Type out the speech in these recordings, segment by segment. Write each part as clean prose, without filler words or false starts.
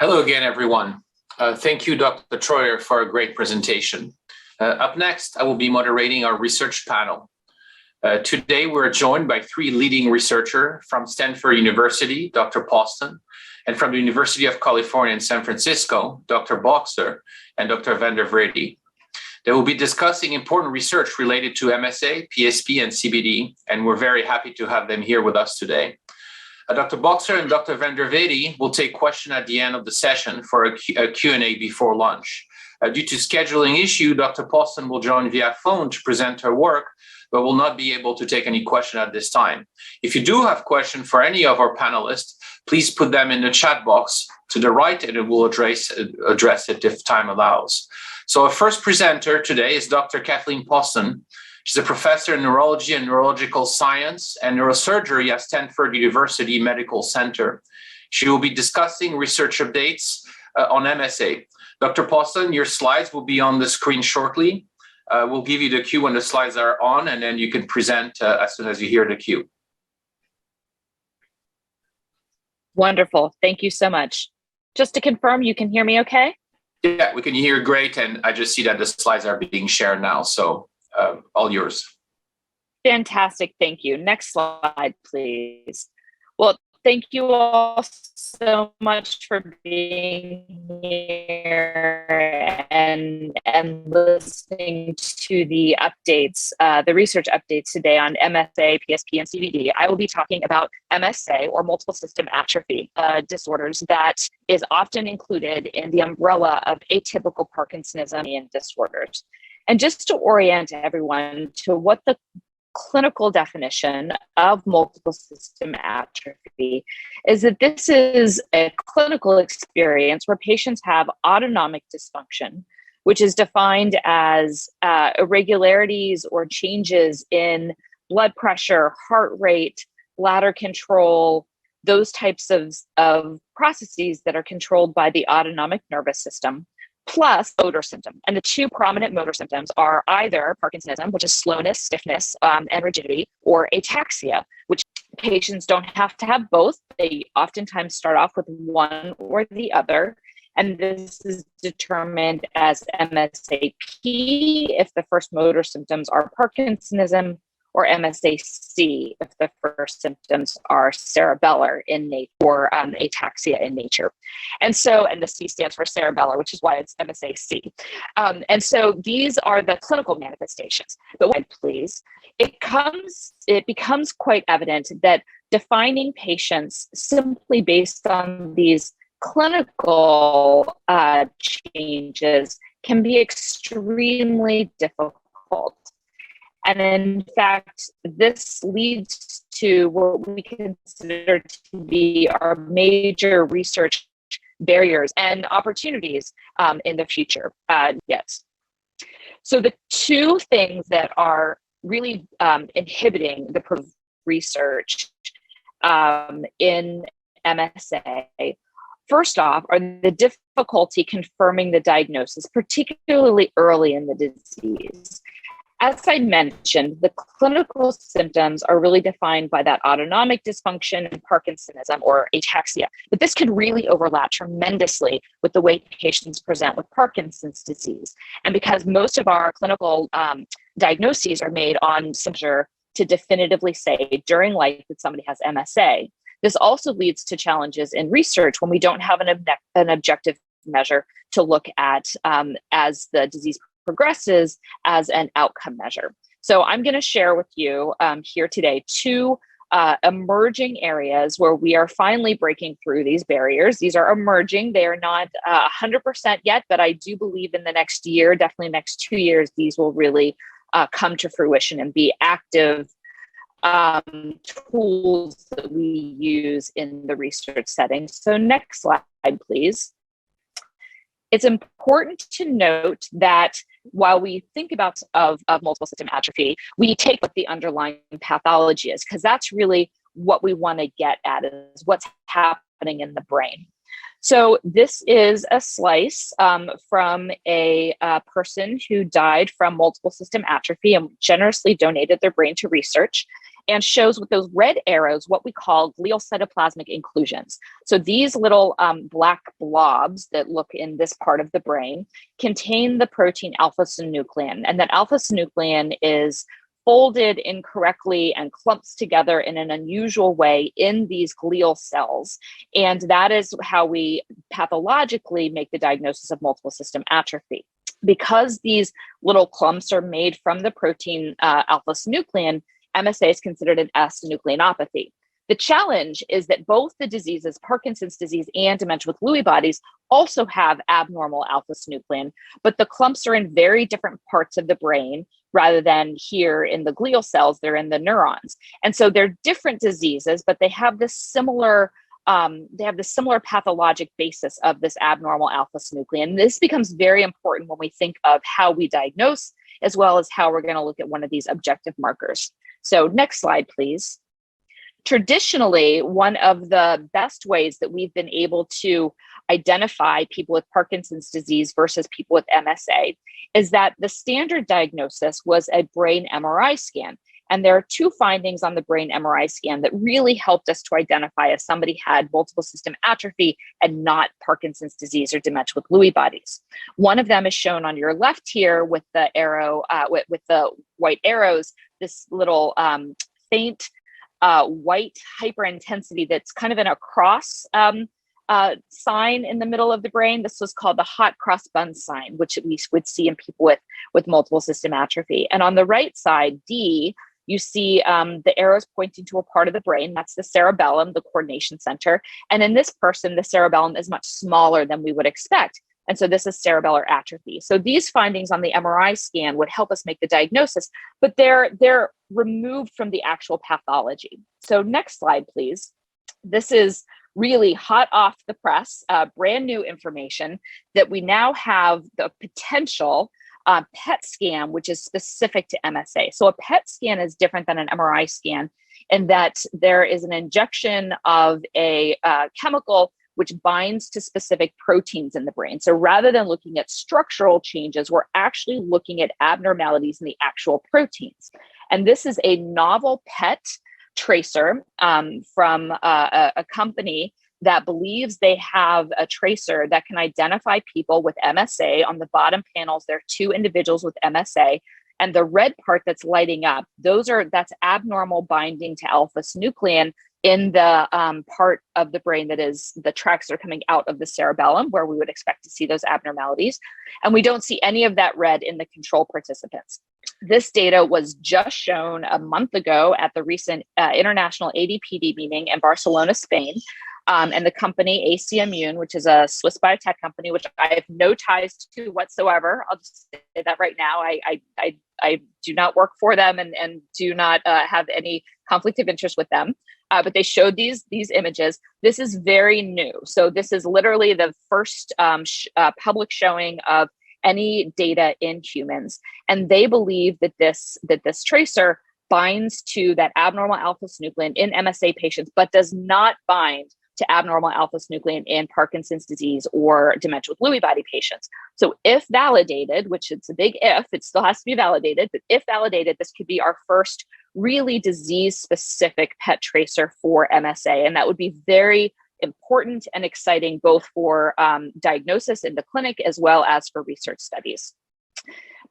Hello again, everyone. Thank you, Dr. Troyer, for a great presentation. Up next, I will be moderating our research panel. Today, we're joined by three leading researchers from Stanford University, Dr. Poston, and from the University of California in San Francisco, Dr. Boxer and Dr. Vandevrede. They will be discussing important research related to MSA, PSP, and CBD, and we're very happy to have them here with us today. Dr. Boxer and Dr. Vandevrede will take questions at the end of the session for a Q&A before lunch. Due to scheduling issue, Dr. Poston will join via phone to present her work, but will not be able to take any question at this time. If you do have questions for any of our panelists, please put them in the chat box to the right, and it will address it if time allows. So our first presenter today is Dr. Kathleen Poston. She's a professor in neurology and neurological science and neurosurgery at Stanford University Medical Center. She will be discussing research updates on MSA. Dr. Poston, your slides will be on the screen shortly. We'll give you the cue when the slides are on, and then you can present as soon as you hear the cue. Wonderful. Thank you so much. Just to confirm, you can hear me okay? Yeah, we can hear great, and I just see that the slides are being shared now, so all yours. Fantastic. Thank you. Next slide, please. Well, thank you all so much for being here and listening to the updates, the research updates today on MSA, PSP, and CBD. I will be talking about MSA, or multiple system atrophy disorders, that is often included in the umbrella of atypical Parkinsonism and disorders. And just to orient everyone to what the clinical definition of multiple system atrophy is, that this is a clinical experience where patients have autonomic dysfunction, which is defined as irregularities or changes in blood pressure, heart rate, bladder control, those types of processes that are controlled by the autonomic nervous system, plus motor symptom. And the two prominent motor symptoms are either Parkinsonism, which is slowness, stiffness, and rigidity, or ataxia, which patients don't have to have both. They oftentimes start off with one or the other. And this is determined as MSAP if the first motor symptoms are Parkinsonism, or MSAC if the first symptoms are cerebellar in nature, or ataxia in nature. And the C stands for cerebellar, which is why it's MSAC. And so these are the clinical manifestations. But please, it becomes quite evident that defining patients simply based on these clinical changes can be extremely difficult. And in fact, this leads to what we consider to be our major research barriers and opportunities in the future. Yes. So the two things that are really inhibiting the research in MSA, first off, are the difficulty confirming the diagnosis, particularly early in the disease. As I mentioned, the clinical symptoms are really defined by that autonomic dysfunction and Parkinsonism, or ataxia. But this can really overlap tremendously with the way patients present with Parkinson's disease. And because most of our clinical diagnoses are made on measure to definitively say during life that somebody has MSA, this also leads to challenges in research when we don't have an objective measure to look at as the disease progresses as an outcome measure. So I'm going to share with you here today two emerging areas where we are finally breaking through these barriers. These are emerging. They are not 100% yet, but I do believe in the next year, definitely next 2 years, these will really come to fruition and be active tools that we use in the research setting. So next slide, please. It's important to note that while we think about of multiple system atrophy, we take what the underlying pathology is, because that's really what we want to get at, is what's happening in the brain. So this is a slice from a person who died from multiple system atrophy and generously donated their brain to research. and shows with those red arrows what we call glial cytoplasmic inclusions. So these little black blobs that look in this part of the brain contain the protein alpha-synuclein, and that alpha-synuclein is folded incorrectly and clumps together in an unusual way in these glial cells. And that is how we pathologically make the diagnosis of multiple system atrophy. Because these little clumps are made from the protein alpha-synuclein, MSA is considered an S-synucleinopathy. The challenge is that both the diseases, Parkinson's disease and dementia with Lewy bodies, also have abnormal alpha-synuclein, but the clumps are in very different parts of the brain rather than here in the glial cells, they're in the neurons. And so they're different diseases, but they have this similar pathologic basis of this abnormal alpha-synuclein. This becomes very important when we think of how we diagnose, as well as how we're going to look at one of these objective markers. So next slide, please. Traditionally, one of the best ways that we've been able to identify people with Parkinson's disease versus people with MSA is that the standard diagnosis was a brain MRI scan. And there are two findings on the brain MRI scan that really helped us to identify if somebody had multiple system atrophy and not Parkinson's disease or dementia with Lewy bodies. One of them is shown on your left here with the arrow, with the white arrows, this little faint white hyperintensity that's kind of in a cross sign in the middle of the brain. This was called the hot cross bun sign, which we would see in people with multiple system atrophy. And on the right side, D, you see the arrows pointing to a part of the brain. That's the cerebellum, the coordination center. And in this person, the cerebellum is much smaller than we would expect. And so this is cerebellar atrophy. So these findings on the MRI scan would help us make the diagnosis, but they're removed from the actual pathology. So next slide, please. This is really hot off the press, brand new information that we now have the potential PET scan, which is specific to MSA. So a PET scan is different than an MRI scan in that there is an injection of a chemical which binds to specific proteins in the brain. So rather than looking at structural changes, we're actually looking at abnormalities in the actual proteins. And this is a novel PET tracer from a company that believes they have a tracer that can identify people with MSA. On the bottom panels, there are two individuals with MSA. And the red part that's lighting up, that's abnormal binding to alpha-synuclein in the part of the brain that is the tracts are coming out of the cerebellum, where we would expect to see those abnormalities. And we don't see any of that red in the control participants. This data was just shown a month ago at the recent International ADPD meeting in Barcelona, Spain. And the company AC Immune, which is a Swiss biotech company, which I have no ties to whatsoever. I'll just say that right now. I do not work for them and do not have any conflict of interest with them. But they showed these images. This is very new. So this is literally the first public showing of any data in humans. And they believe that this tracer binds to that abnormal alpha-synuclein in MSA patients, but does not bind to abnormal alpha-synuclein in Parkinson's disease or dementia with Lewy body patients. So if validated, which it's a big if, it still has to be validated, but if validated, this could be our first really disease-specific PET tracer for MSA. And that would be very important and exciting, both for diagnosis in the clinic as well as for research studies.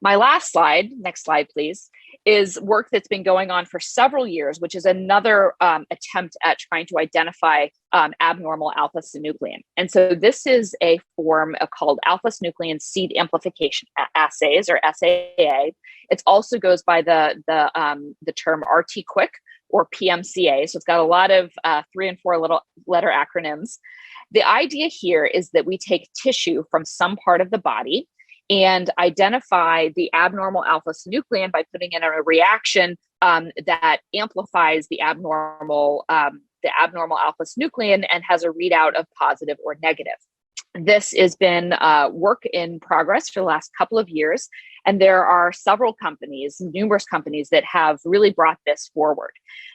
My last slide, next slide, please, is work that's been going on for several years, which is another attempt at trying to identify abnormal alpha-synuclein. And so this is a form called alpha-synuclein seed amplification assays, or SAA. It also goes by the term RT-QuIC or PMCA. So it's got a lot of 3 and 4 letter acronyms. The idea here is that we take tissue from some part of the body and identify the abnormal alpha-synuclein by putting in a reaction that amplifies the abnormal alpha-synuclein and has a readout of positive or negative. This has been work in progress for the last couple of years, and there are numerous companies that have really brought this forward.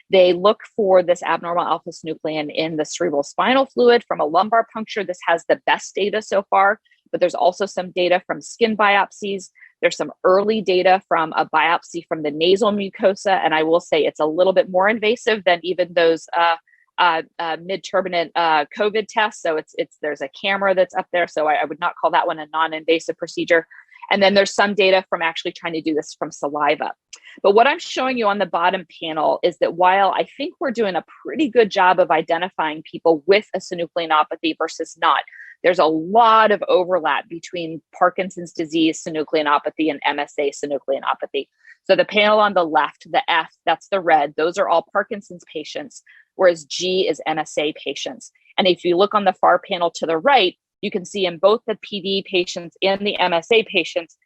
They look for this abnormal alpha-synuclein in the cerebral spinal fluid from a lumbar puncture. This has the best data so far, but there's also some data from skin biopsies. There's some early data from a biopsy from the nasal mucosa, and I will say it's a little bit more invasive than even those mid-turbinate COVID tests. So there's a camera that's up there, so I would not call that one a non-invasive procedure. And then there's some data from actually trying to do this from saliva. But what I'm showing you on the bottom panel is that while I think we're doing a pretty good job of identifying people with a synucleinopathy versus not, there's a lot of overlap between Parkinson's disease synucleinopathy and MSA synucleinopathy. So the panel on the left, the F, that's the red, those are all Parkinson's patients, whereas G is MSA patients. And if you look on the far panel to the right, you can see in both the PD patients and the MSA patients,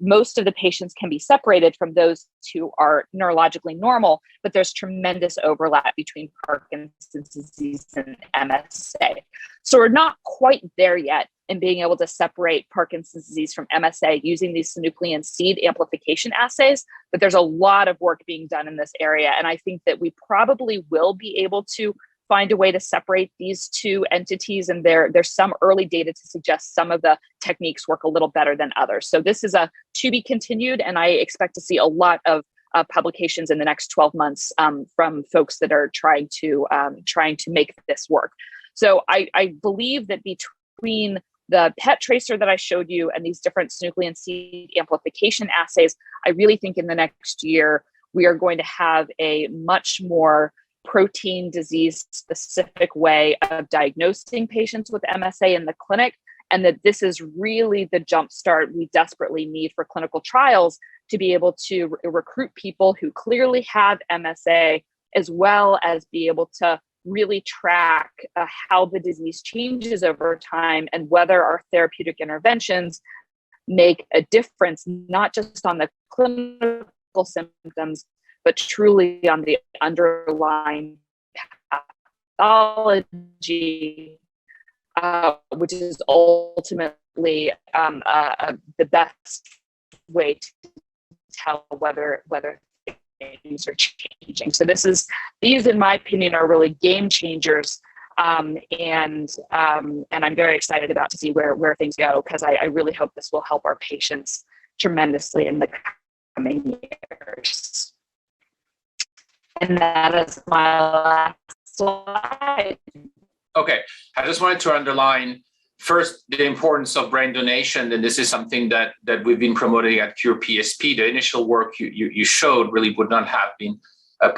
most of the patients can be separated from those who are neurologically normal, but there's tremendous overlap between Parkinson's disease and MSA. So we're not quite there yet in being able to separate Parkinson's disease from MSA using these synuclein seed amplification assays, but there's a lot of work being done in this area. And I think that we probably will be able to find a way to separate these two entities, and there's some early data to suggest some of the techniques work a little better than others. So this is a to be continued, and I expect to see a lot of publications in the next 12 months from folks that are trying to make this work. So I believe that between the PET tracer that I showed you and these different synuclein seed amplification assays, I really think in the next year we are going to have a much more protein disease specific way of diagnosing patients with MSA in the clinic, and that this is really the jumpstart we desperately need for clinical trials to be able to recruit people who clearly have MSA, as well as be able to really track how the disease changes over time and whether our therapeutic interventions make a difference, not just on the clinical symptoms, but truly on the underlying pathology, which is ultimately the best way to tell whether things are changing. So these, in my opinion, are really game changers, and I'm very excited about to see where things go, because I really hope this will help our patients tremendously in the coming years. And that is my last slide. Okay, I just wanted to underline first the importance of brain donation, and this is something that we've been promoting at CurePSP. The initial work you showed really would not have been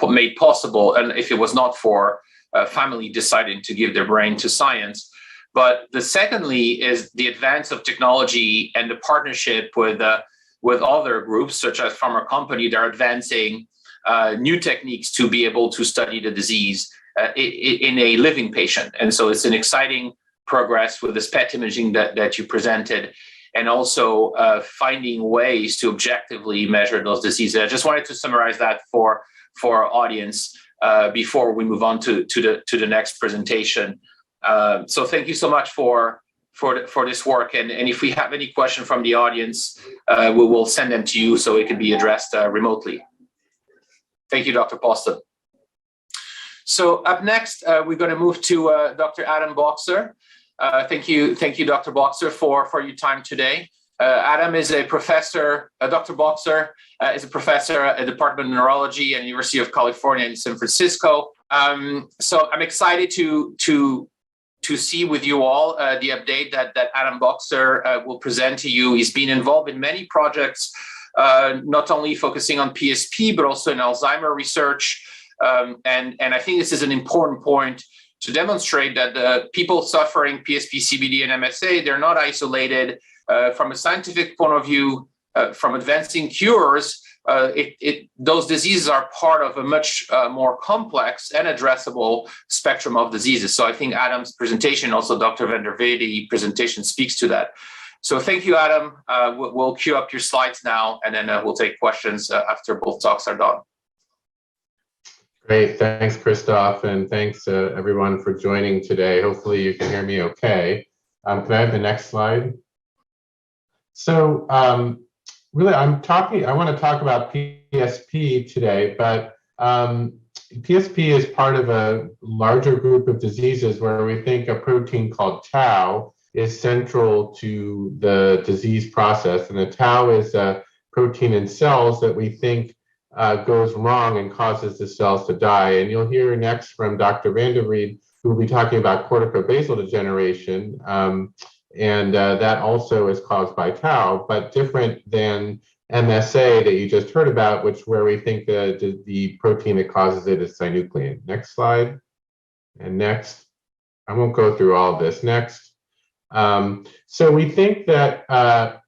made possible, and if it was not for family deciding to give their brain to science. But the secondly is the advance of technology and the partnership with other groups such as pharma company that are advancing new techniques to be able to study the disease in a living patient. And so it's an exciting progress with this PET imaging that you presented, and also finding ways to objectively measure those diseases. I just wanted to summarize that for our audience before we move on to the next presentation. So thank you so much for this work. And if we have any question from the audience, we will send them to you so it can be addressed remotely. Thank you, Dr. Poston. So up next, we're going to move to Dr. Adam Boxer. Thank you, Dr. Boxer, for your time today. Adam is a professor. Dr. Boxer is a professor at the Department of Neurology at the University of California in San Francisco. So I'm excited to see with you all the update that Adam Boxer will present to you. He's been involved in many projects, not only focusing on PSP, but also in Alzheimer research. And I think this is an important point to demonstrate that the people suffering PSP, CBD, and MSA, they're not isolated. From a scientific point of view, from advancing cures, those diseases are part of a much more complex and addressable spectrum of diseases. So I think Adam's presentation, also Dr. Vandevrede presentation, speaks to that. So thank you, Adam. We'll queue up your slides now, and then we'll take questions after both talks are done. Great, thanks, Kristophe, and thanks everyone for joining today. Hopefully you can hear me okay. Can I have the next slide? So really, I want to talk about PSP today, but PSP is part of a larger group of diseases where we think a protein called tau is central to the disease process. And the tau is a protein in cells that we think goes wrong and causes the cells to die. And you'll hear next from Dr. Vandevrede, who will be talking about corticobasal degeneration. And that also is caused by tau, but different than MSA that you just heard about, where we think the protein that causes it is synuclein. Next slide. And next. I won't go through all of this. Next. So we think that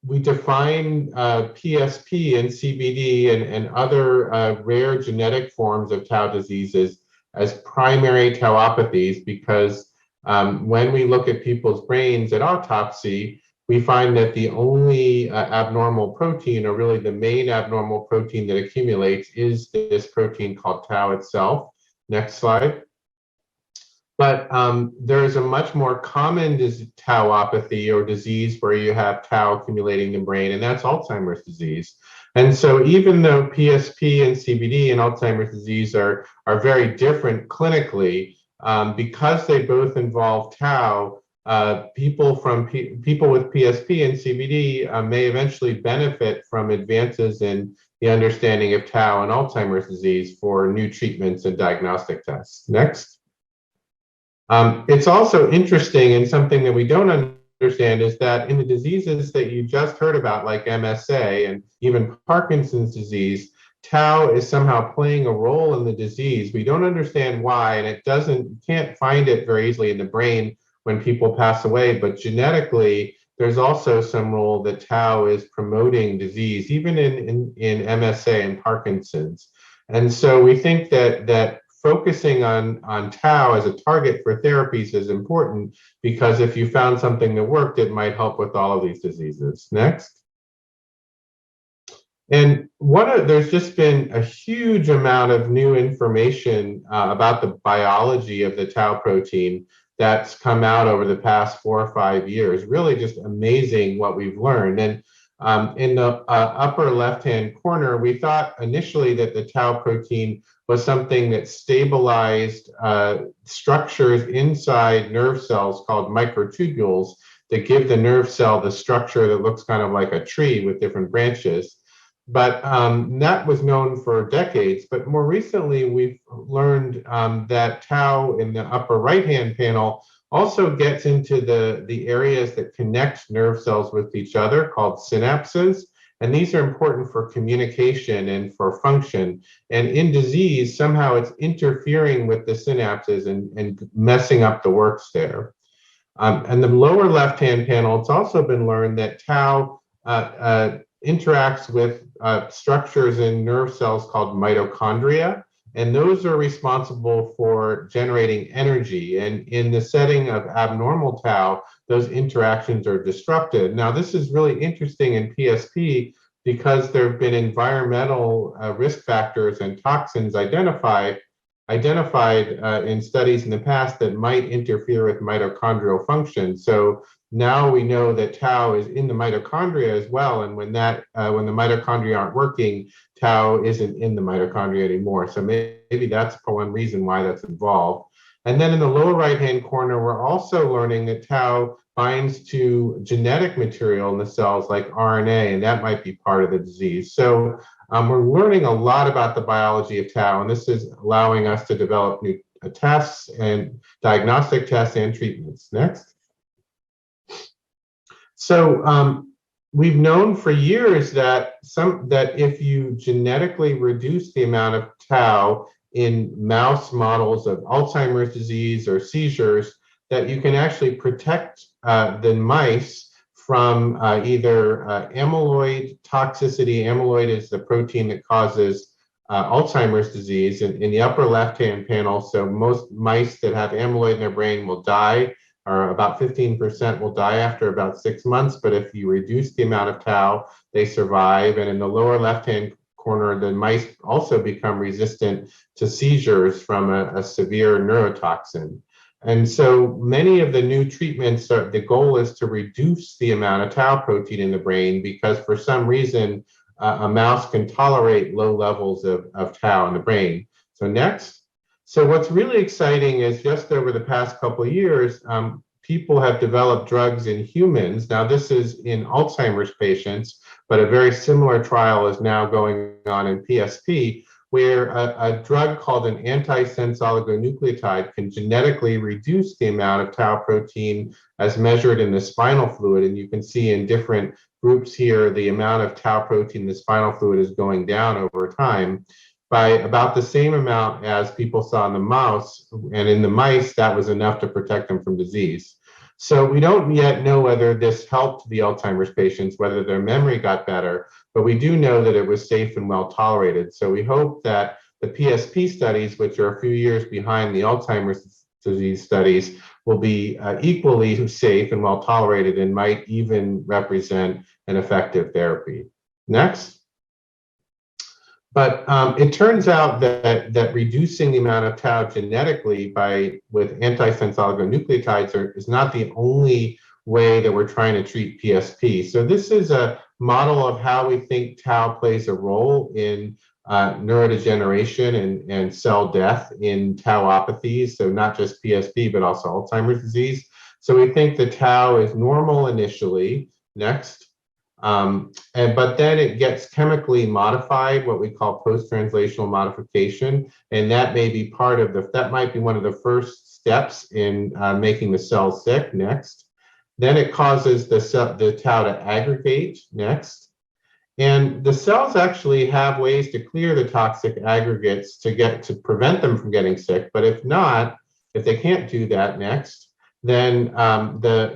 we define PSP and CBD and other rare genetic forms of tau diseases as primary tauopathies because when we look at people's brains at autopsy, we find that the only abnormal protein, or really the main abnormal protein that accumulates, is this protein called tau itself. Next slide. But there's a much more common tauopathy or disease where you have tau accumulating in the brain, and that's Alzheimer's disease. And so even though PSP and CBD and Alzheimer's disease are very different clinically, because they both involve tau, people with PSP and CBD may eventually benefit from advances in the understanding of tau and Alzheimer's disease for new treatments and diagnostic tests. Next. It's also interesting, and something that we don't understand is that in the diseases that you just heard about, like MSA and even Parkinson's disease, tau is somehow playing a role in the disease. We don't understand why, and you can't find it very easily in the brain when people pass away, but genetically, there's also some role that tau is promoting disease, even in MSA and Parkinson's. And so we think that focusing on tau as a target for therapies is important, because if you found something that worked, it might help with all of these diseases. Next. And there's just been a huge amount of new information about the biology of the tau protein that's come out over the past 4 or 5 years. Really just amazing what we've learned. And in the upper left-hand corner, we thought initially that the tau protein was something that stabilized structures inside nerve cells called microtubules that give the nerve cell the structure that looks kind of like a tree with different branches. But that was known for decades. But more recently, we've learned that tau in the upper right-hand panel also gets into the areas that connect nerve cells with each other, called synapses. And these are important for communication and for function. And in disease, somehow it's interfering with the synapses and messing up the works there. And the lower left-hand panel, it's also been learned that tau interacts with structures in nerve cells called mitochondria, and those are responsible for generating energy. And in the setting of abnormal tau, those interactions are disrupted. Now, this is really interesting in PSP because there have been environmental risk factors and toxins identified in studies in the past that might interfere with mitochondrial function. So now we know that tau is in the mitochondria as well, and when the mitochondria aren't working, tau isn't in the mitochondria anymore. So maybe that's one reason why that's involved. And then in the lower right-hand corner, we're also learning that tau binds to genetic material in the cells like RNA, and that might be part of the disease. So we're learning a lot about the biology of tau, and this is allowing us to develop new tests and diagnostic tests and treatments. Next. So we've known for years that if you genetically reduce the amount of tau in mouse models of Alzheimer's disease or seizures, that you can actually protect the mice from either amyloid toxicity. Amyloid is the protein that causes Alzheimer's disease in the upper left-hand panel. So most mice that have amyloid in their brain will die, or about 15% will die after about 6 months. But if you reduce the amount of tau, they survive. And in the lower left-hand corner, the mice also become resistant to seizures from a severe neurotoxin. And so many of the new treatments, the goal is to reduce the amount of tau protein in the brain, because for some reason, a mouse can tolerate low levels of tau in the brain. So next. So what's really exciting is just over the past couple of years, people have developed drugs in humans. Now, this is in Alzheimer's patients, but a very similar trial is now going on in PSP, where a drug called an antisense oligonucleotide can genetically reduce the amount of tau protein as measured in the spinal fluid. And you can see in different groups here, the amount of tau protein in the spinal fluid is going down over time by about the same amount as people saw in the mouse. And in the mice, that was enough to protect them from disease. So we don't yet know whether this helped the Alzheimer's patients, whether their memory got better, but we do know that it was safe and well tolerated. So we hope that the PSP studies, which are a few years behind the Alzheimer's disease studies, will be equally safe and well tolerated and might even represent an effective therapy. Next. But it turns out that reducing the amount of tau genetically with antisense oligonucleotides is not the only way that we're trying to treat PSP. So this is a model of how we think tau plays a role in neurodegeneration and cell death in tauopathies. So not just PSP, but also Alzheimer's disease. So we think the tau is normal initially. Next. But then it gets chemically modified, what we call post-translational modification, and that may be that might be one of the first steps in making the cell sick. Next. Then it causes the tau to aggregate. Next. And the cells actually have ways to clear the toxic aggregates to prevent them from getting sick. But if they can't do that, next, then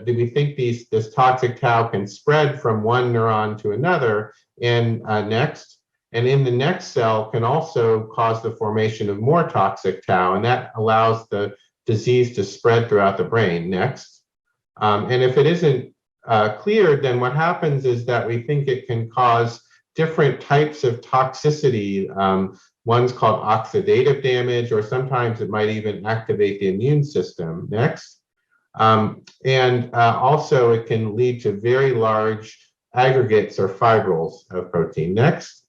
we think this toxic tau can spread from one neuron to another, and next. And in the next cell can also cause the formation of more toxic tau, and that allows the disease to spread throughout the brain. Next. And if it isn't cleared, then what happens is that we think it can cause different types of toxicity. One's called oxidative damage, or sometimes it might even activate the immune system. Next. And also it can lead to very large aggregates or fibrils of protein. Next.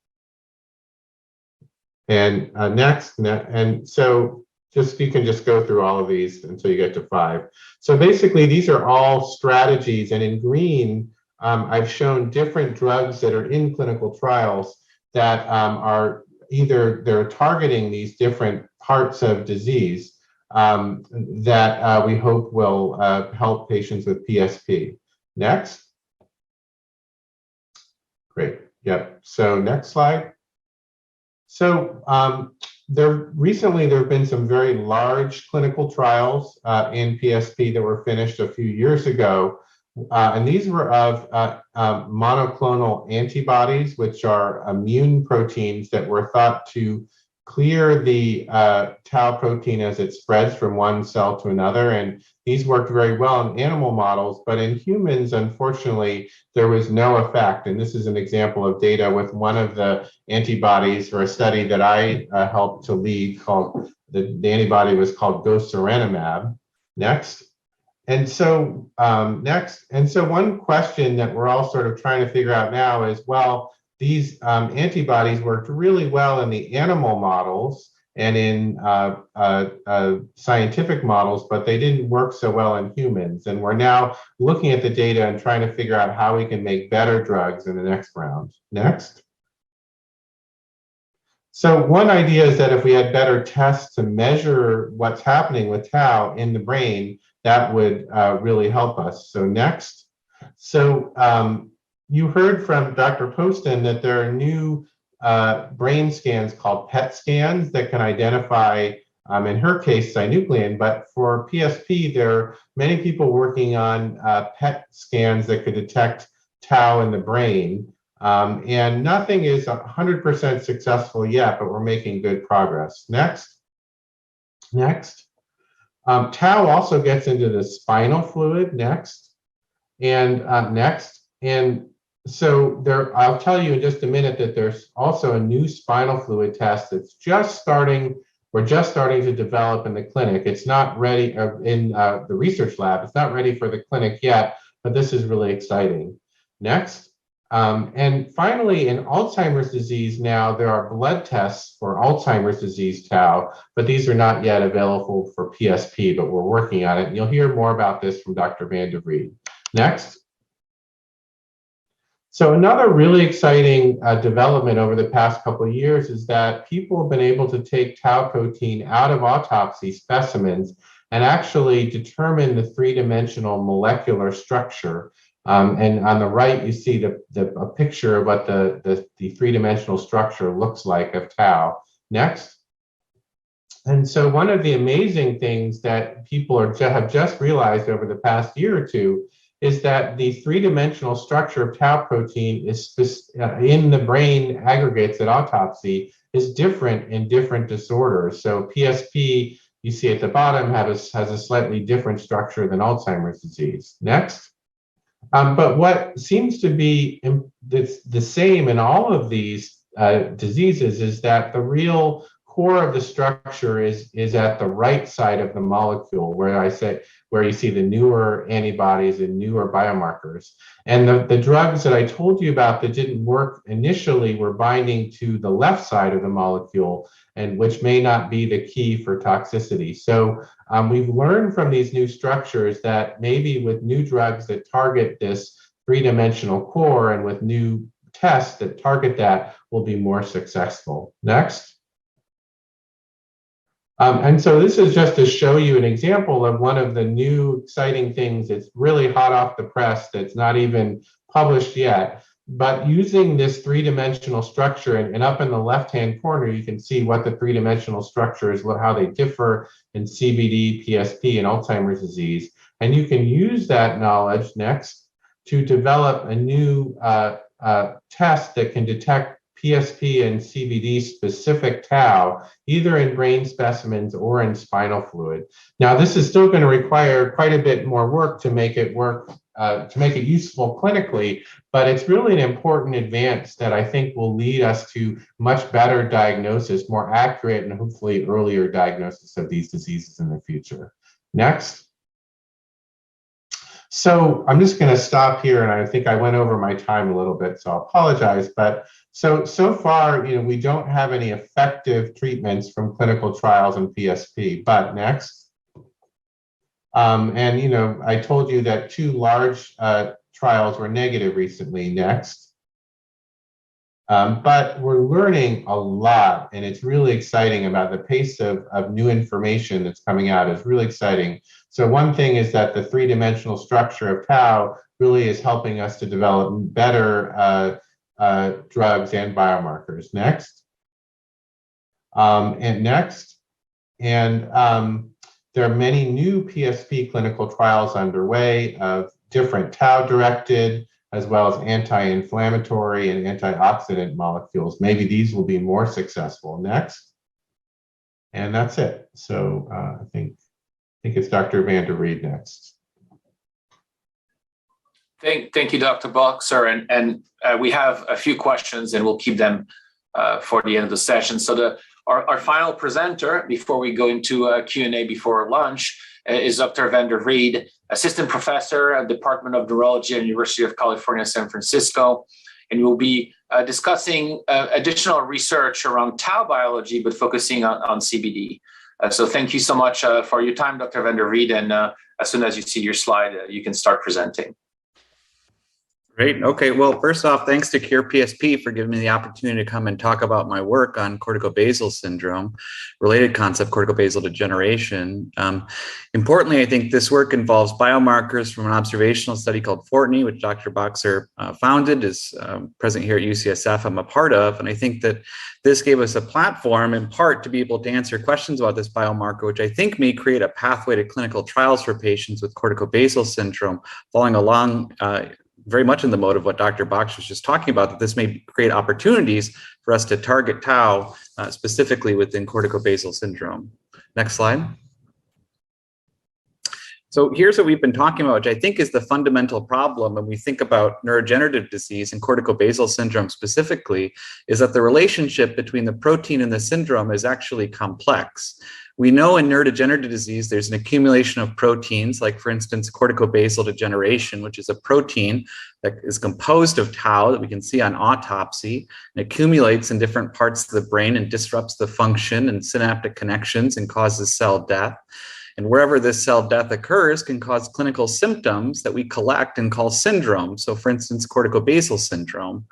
And next. And so you can just go through all of these until you get to 5. So basically, these are all strategies. And in green, I've shown different drugs that are in clinical trials that are they're targeting these different parts of disease that we hope will help patients with PSP. Next. Great. Yep. So next slide. So recently there have been some very large clinical trials in PSP that were finished a few years ago. And these were of monoclonal antibodies, which are immune proteins that were thought to clear the tau protein as it spreads from one cell to another. And these worked very well in animal models, but in humans, unfortunately, there was no effect. And this is an example of data with one of the antibodies for a study that I helped to lead called, the antibody was called gosuranemab. Next. And so next. And so one question that we're all sort of trying to figure out now is, well, these antibodies worked really well in the animal models and in scientific models, but they didn't work so well in humans. And we're now looking at the data and trying to figure out how we can make better drugs in the next round. Next. So one idea is that if we had better tests to measure what's happening with tau in the brain, that would really help us. So next. So you heard from Dr. Poston that there are new brain scans called PET scans that can identify, in her case, synuclein, but for PSP, there are many people working on PET scans that could detect tau in the brain. And nothing is 100% successful yet, but we're making good progress. Next. Next. Tau also gets into the spinal fluid. Next. And next. And so I'll tell you in just a minute that there's also a new spinal fluid test that's we're just starting to develop in the clinic. It's not ready in the research lab. It's not ready for the clinic yet, but this is really exciting. Next. And finally, in Alzheimer's disease now, there are blood tests for Alzheimer's disease tau, but these are not yet available for PSP, but we're working on it. And you'll hear more about this from Dr. Vandevrede. Next. So another really exciting development over the past couple of years is that people have been able to take tau protein out of autopsy specimens and actually determine the three-dimensional molecular structure. And on the right, you see a picture of what the three-dimensional structure looks like of tau. Next. And so one of the amazing things that people have just realized over the past year or two is that the three-dimensional structure of tau protein is in the brain aggregates at autopsy is different in different disorders. So PSP, you see at the bottom, has a slightly different structure than Alzheimer's disease. Next. But what seems to be the same in all of these diseases is that the real core of the structure is at the right side of the molecule, where you see the newer antibodies and newer biomarkers. And the drugs that I told you about that didn't work initially were binding to the left side of the molecule, and which may not be the key for toxicity. So we've learned from these new structures that maybe with new drugs that target this three-dimensional core and with new tests that target that, will be more successful. Next. And so this is just to show you an example of one of the new exciting things that's really hot off the press that's not even published yet. But using this three-dimensional structure, and up in the left-hand corner, you can see what the three-dimensional structure is, how they differ in CBD, PSP, and Alzheimer's disease. And you can use that knowledge next to develop a new test that can detect PSP and CBD specific tau, either in brain specimens or in spinal fluid. Now, this is still going to require quite a bit more work to make it work, to make it useful clinically, but it's really an important advance that I think will lead us to much better diagnosis, more accurate and hopefully earlier diagnosis of these diseases in the future. Next. So I'm just going to stop here, and I think I went over my time a little bit, so I apologize. But so far, we don't have any effective treatments from clinical trials in PSP. But next, and I told you that 2 large trials were negative recently. Next. But we're learning a lot, and it's really exciting about the pace of new information that's coming out is really exciting. So one thing is that the three-dimensional structure of tau really is helping us to develop better drugs and biomarkers. Next. There are many new PSP clinical trials underway of different tau-directed, as well as anti-inflammatory and antioxidant molecules. Maybe these will be more successful. Next. And that's it. So I think it's Dr. Vandevrede next. Thank you, Dr. Boxer. And we have a few questions, and we'll keep them for the end of the session. So our final presenter, before we go into Q&A before lunch, is Dr. Vandevrede, Assistant Professor at the Department of Neurology at the University of California, San Francisco. And we'll be discussing additional research around tau biology, but focusing on CBD. So thank you so much for your time, Dr. Vandevrede. And as soon as you see your slide, you can start presenting. Great. Okay. Well, first off, thanks to CurePSP for giving me the opportunity to come and talk about my work on corticobasal syndrome, related concept, corticobasal degeneration. Importantly, I think this work involves biomarkers from an observational study called Fortney, which Dr. Boxer founded, is present here at UCSF, I'm a part of. And I think that this gave us a platform in part to be able to answer questions about this biomarker, which I think may create a pathway to clinical trials for patients with corticobasal syndrome, following along very much in the mode of what Dr. Boxer was just talking about, that this may create opportunities for us to target tau specifically within corticobasal syndrome. Next slide. So here's what we've been talking about, which I think is the fundamental problem when we think about neurodegenerative disease and corticobasal syndrome specifically, is that the relationship between the protein and the syndrome is actually complex. We know in neurodegenerative disease, there's an accumulation of proteins, like for instance, corticobasal degeneration, which is a protein that is composed of tau that we can see on autopsy and accumulates in different parts of the brain and disrupts the function and synaptic connections and causes cell death. And wherever this cell death occurs can cause clinical symptoms that we collect and call syndrome. So for instance, corticobasal syndrome.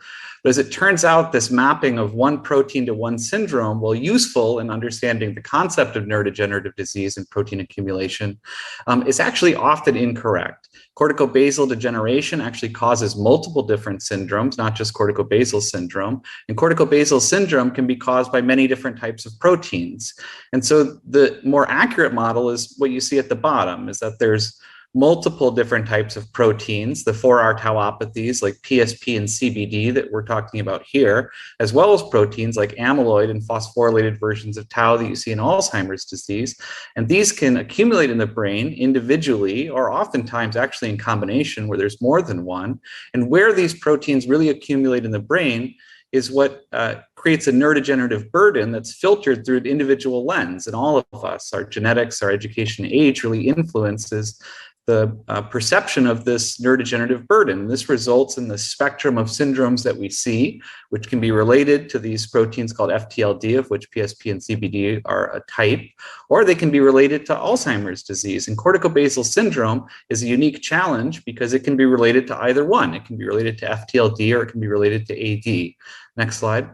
But as it turns out, this mapping of one protein to one syndrome, while useful in understanding the concept of neurodegenerative disease and protein accumulation, is actually often incorrect. Corticobasal degeneration actually causes multiple different syndromes, not just corticobasal syndrome. And corticobasal syndrome can be caused by many different types of proteins. And so the more accurate model is what you see at the bottom, is that there's multiple different types of proteins, the 4R tauopathies like PSP and CBD that we're talking about here, as well as proteins like amyloid and phosphorylated versions of tau that you see in Alzheimer's disease. And these can accumulate in the brain individually or oftentimes actually in combination where there's more than one. And where these proteins really accumulate in the brain is what creates a neurodegenerative burden that's filtered through an individual lens. And all of us, our genetics, our education, age really influences the perception of this neurodegenerative burden. This results in the spectrum of syndromes that we see, which can be related to these proteins called FTLD, of which PSP and CBD are a type, or they can be related to Alzheimer's disease. And corticobasal syndrome is a unique challenge because it can be related to either one. It can be related to FTLD or it can be related to AD. Next slide.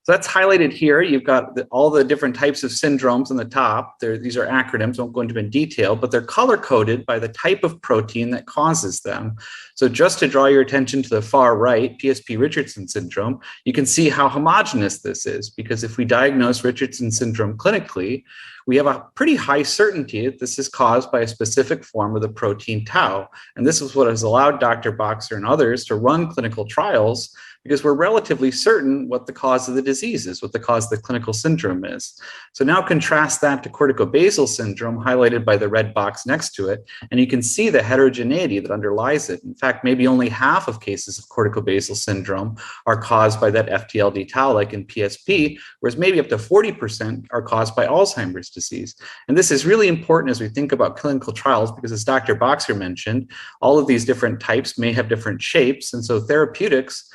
So that's highlighted here. You've got all the different types of syndromes on the top. These are acronyms, I won't go into them in detail, but they're color-coded by the type of protein that causes them. So just to draw your attention to the far right, PSP Richardson syndrome, you can see how homogeneous this is, because if we diagnose Richardson syndrome clinically, we have a pretty high certainty that this is caused by a specific form of the protein tau. And this is what has allowed Dr. Boxer and others to run clinical trials, because we're relatively certain what the cause of the disease is, what the cause of the clinical syndrome is. So now contrast that to corticobasal syndrome, highlighted by the red box next to it, and you can see the heterogeneity that underlies it. In fact, maybe only half of cases of corticobasal syndrome are caused by that FTLD tau, like in PSP, whereas maybe up to 40% are caused by Alzheimer's disease. And this is really important as we think about clinical trials, because as Dr. Boxer mentioned, all of these different types may have different shapes, and so therapeutics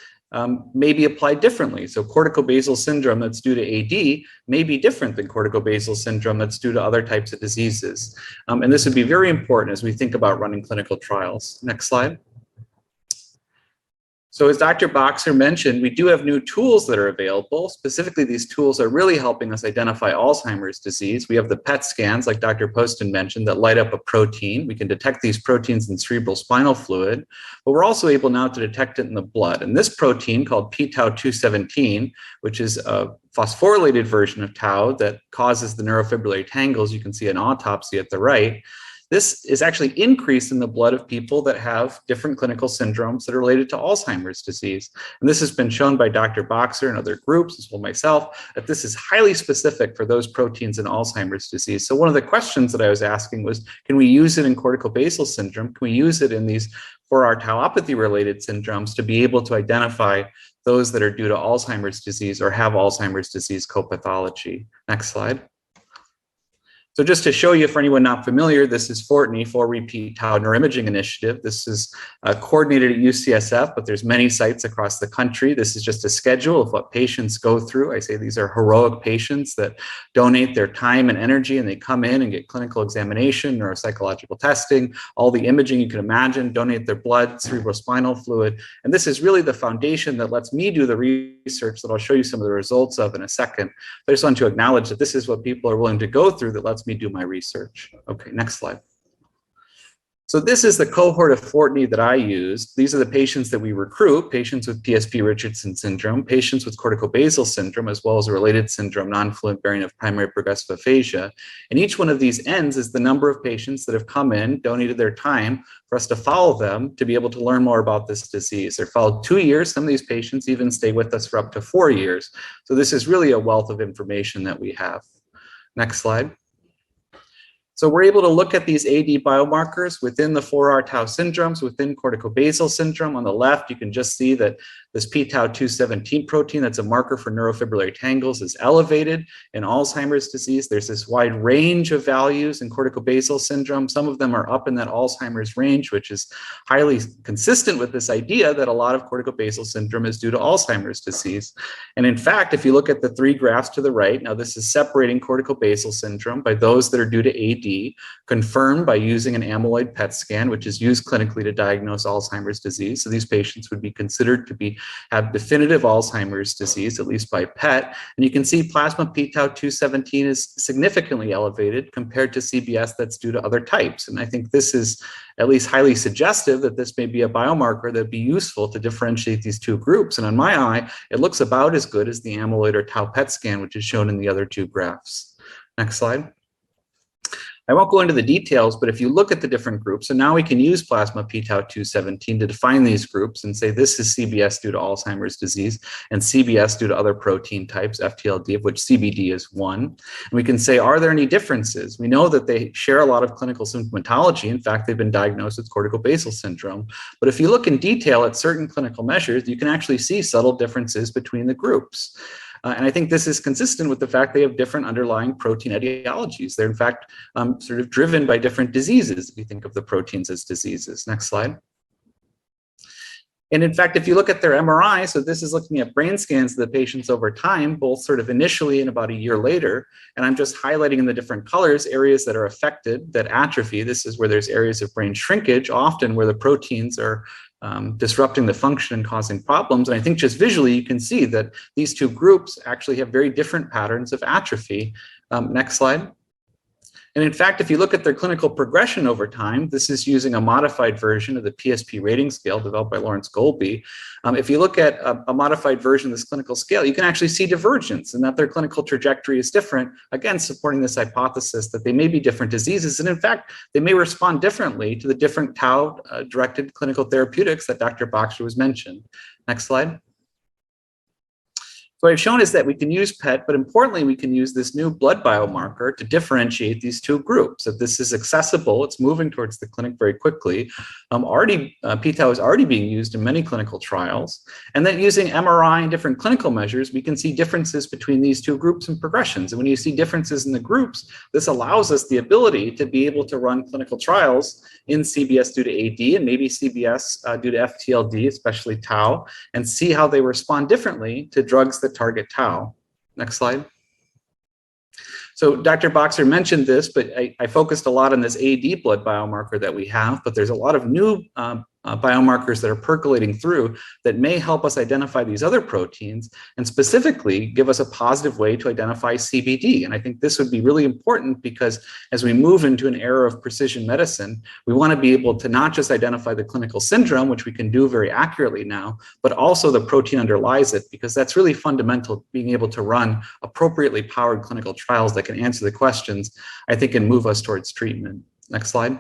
may be applied differently. So corticobasal syndrome that's due to AD may be different than corticobasal syndrome that's due to other types of diseases. And this would be very important as we think about running clinical trials. Next slide. So as Dr. Boxer mentioned, we do have new tools that are available. Specifically, these tools are really helping us identify Alzheimer's disease. We have the PET scans, like Dr. Poston mentioned, that light up a protein. We can detect these proteins in cerebral spinal fluid, but we're also able now to detect it in the blood. And this protein called p-tau217, which is a phosphorylated version of tau that causes the neurofibrillary tangles you can see in autopsy at the right, this is actually increased in the blood of people that have different clinical syndromes that are related to Alzheimer's disease. And this has been shown by Dr. Boxer and other groups, as well as myself, that this is highly specific for those proteins in Alzheimer's disease. So one of the questions that I was asking was, can we use it in corticobasal syndrome? Can we use it in these 4R tauopathy related syndromes to be able to identify those that are due to Alzheimer's disease or have Alzheimer's disease copathology? Next slide. So just to show you, for anyone not familiar, this is FORTNI, 4-Repeat Tau Neuroimaging Initiative. This is coordinated at UCSF, but there's many sites across the country. This is just a schedule of what patients go through. I say these are heroic patients that donate their time and energy, and they come in and get clinical examination, neuropsychological testing, all the imaging you can imagine, donate their blood, cerebrospinal fluid. And this is really the foundation that lets me do the research that I'll show you some of the results of in a second. But I just want to acknowledge that this is what people are willing to go through that lets me do my research. Okay, next slide. So this is the cohort of FORTNI that I used. These are the patients that we recruit, patients with PSP Richardson syndrome, patients with corticobasal syndrome, as well as a related syndrome, non-fluent variant of primary progressive aphasia. And each one of these ends is the number of patients that have come in, donated their time for us to follow them to be able to learn more about this disease. They're followed 2 years. Some of these patients even stay with us for up to 4 years. So this is really a wealth of information that we have. Next slide. So we're able to look at these AD biomarkers within the 4R tau syndromes, within corticobasal syndrome. On the left, you can just see that this p-tau217 protein, that's a marker for neurofibrillary tangles, is elevated in Alzheimer's disease. There's this wide range of values in corticobasal syndrome. Some of them are up in that Alzheimer's range, which is highly consistent with this idea that a lot of corticobasal syndrome is due to Alzheimer's disease. And in fact, if you look at the three graphs to the right, now this is separating corticobasal syndrome by those that are due to AD, confirmed by using an amyloid PET scan, which is used clinically to diagnose Alzheimer's disease. So these patients would be considered to have definitive Alzheimer's disease, at least by PET. And you can see plasma p-tau217 is significantly elevated compared to CBS that's due to other types. And I think this is at least highly suggestive that this may be a biomarker that'd be useful to differentiate these two groups. And on my eye, it looks about as good as the amyloid or tau PET scan, which is shown in the other two graphs. Next slide. I won't go into the details, but if you look at the different groups, so now we can use plasma p-tau217 to define these groups and say this is CBS due to Alzheimer's disease and CBS due to other protein types, FTLD, of which CBD is one. And we can say, are there any differences? We know that they share a lot of clinical symptomatology. In fact, they've been diagnosed with corticobasal syndrome. But if you look in detail at certain clinical measures, you can actually see subtle differences between the groups. And I think this is consistent with the fact they have different underlying protein etiologies. They're in fact sort of driven by different diseases, if you think of the proteins as diseases. Next slide. And in fact, if you look at their MRI, so this is looking at brain scans of the patients over time, both sort of initially and about a year later. And I'm just highlighting in the different colors areas that are affected, that atrophy. This is where there's areas of brain shrinkage, often where the proteins are disrupting the function and causing problems. And I think just visually, you can see that these two groups actually have very different patterns of atrophy. Next slide. And in fact, if you look at their clinical progression over time, this is using a modified version of the PSP rating scale developed by Lawrence Golby. If you look at a modified version of this clinical scale, you can actually see divergence and that their clinical trajectory is different, again, supporting this hypothesis that they may be different diseases. And in fact, they may respond differently to the different tau-directed clinical therapeutics that Dr. Boxer was mentioned. Next slide. So what I've shown is that we can use PET, but importantly, we can use this new blood biomarker to differentiate these two groups. That this is accessible, it's moving towards the clinic very quickly. p-tau is already being used in many clinical trials. And then using MRI and different clinical measures, we can see differences between these two groups and progressions. And when you see differences in the groups, this allows us the ability to be able to run clinical trials in CBS due to AD and maybe CBS due to FTLD, especially tau, and see how they respond differently to drugs that target tau. Next slide. So Dr. Boxer mentioned this, but I focused a lot on this AD blood biomarker that we have, but there's a lot of new biomarkers that are percolating through that may help us identify these other proteins and specifically give us a positive way to identify CBD. And I think this would be really important because as we move into an era of precision medicine, we want to be able to not just identify the clinical syndrome, which we can do very accurately now, but also the protein underlies it, because that's really fundamental, being able to run appropriately powered clinical trials that can answer the questions, I think, and move us towards treatment. Next slide.